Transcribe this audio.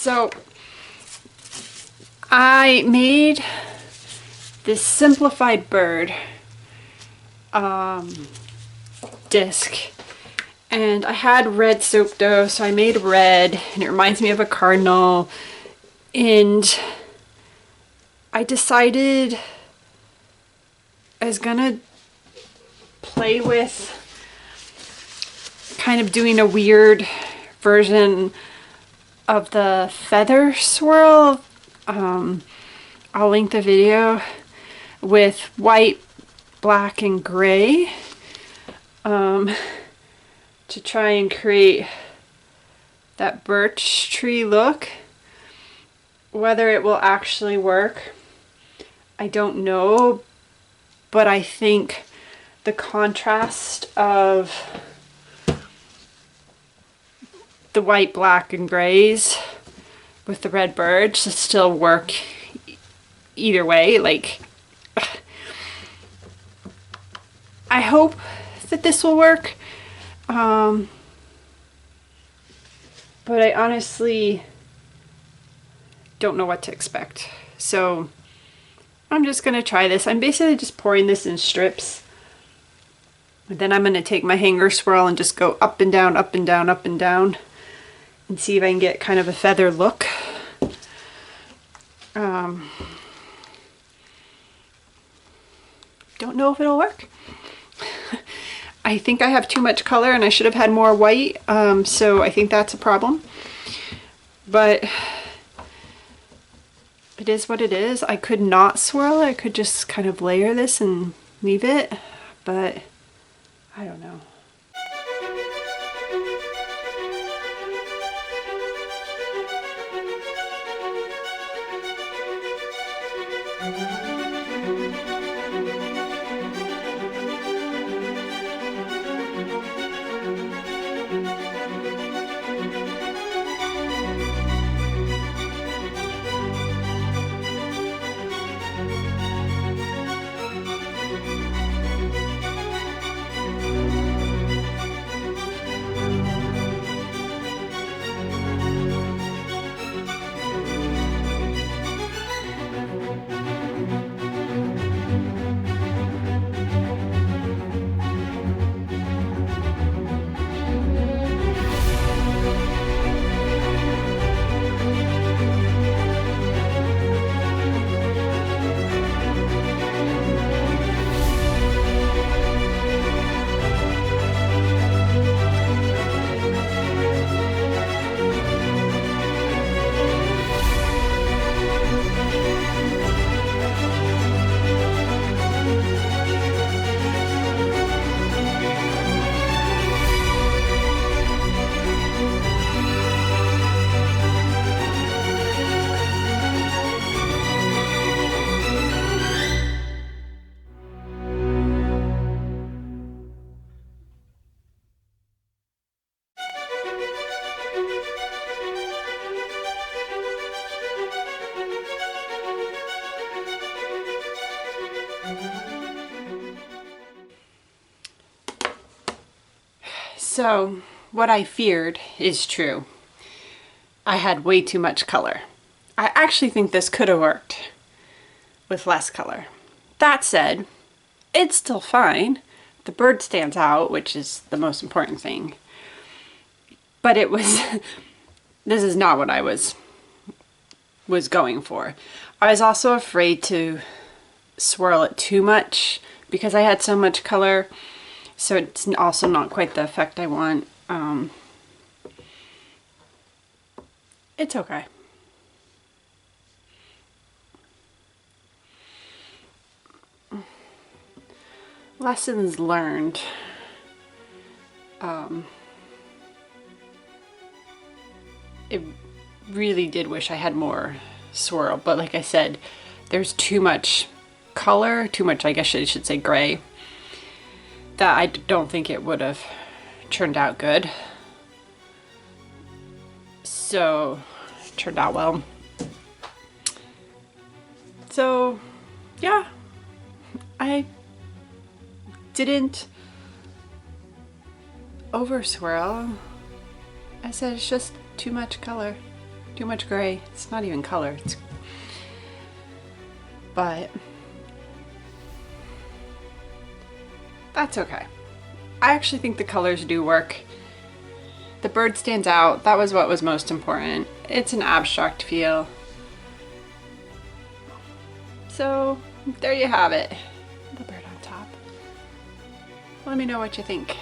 So I made this simplified bird disc, and I had red soap dough, so I made red, and it reminds me of a cardinal. And I decided I was gonna play with kind of doing a weird version of the feather swirl. I'll link the video with white, black, and gray to try and create that birch tree look. Whether it will actually work, I don't know, but I think the contrast of the white, black, and grays with the red bird should still work either way. Like, I hope that this will work, but I honestly don't know what to expect. So I'm just gonna try this. I'm basically just pouring this in strips. And then I'm gonna take my hanger swirl and just go up and down, up and down, up and down, and see if I can get kind of a feather look. Don't know if it'll work. I think I have too much color and I should have had more white, so I think that's a problem. But it is what it is. I could not swirl. I could just kind of layer this and leave it, but I don't know. So what I feared is true. I had way too much color. I actually think this could have worked with less color. That said, it's still fine. The bird stands out, which is the most important thing. But it was, this is not what I was going for. I was also afraid to swirl it too much because I had so much color. So it's also not quite the effect I want. It's okay. Lessons learned. It really did wish I had more swirl, but like I said, there's too much color, too much, I guess I should say, gray, that I don't think it would have turned out good. So, it turned out well. So, yeah, I didn't over swirl. I said it's just too much color. Too much gray. It's not even color. But that's okay. I actually think the colors do work. The bird stands out. That was what was most important. It's an abstract feel. So there you have it. The bird on top. Let me know what you think.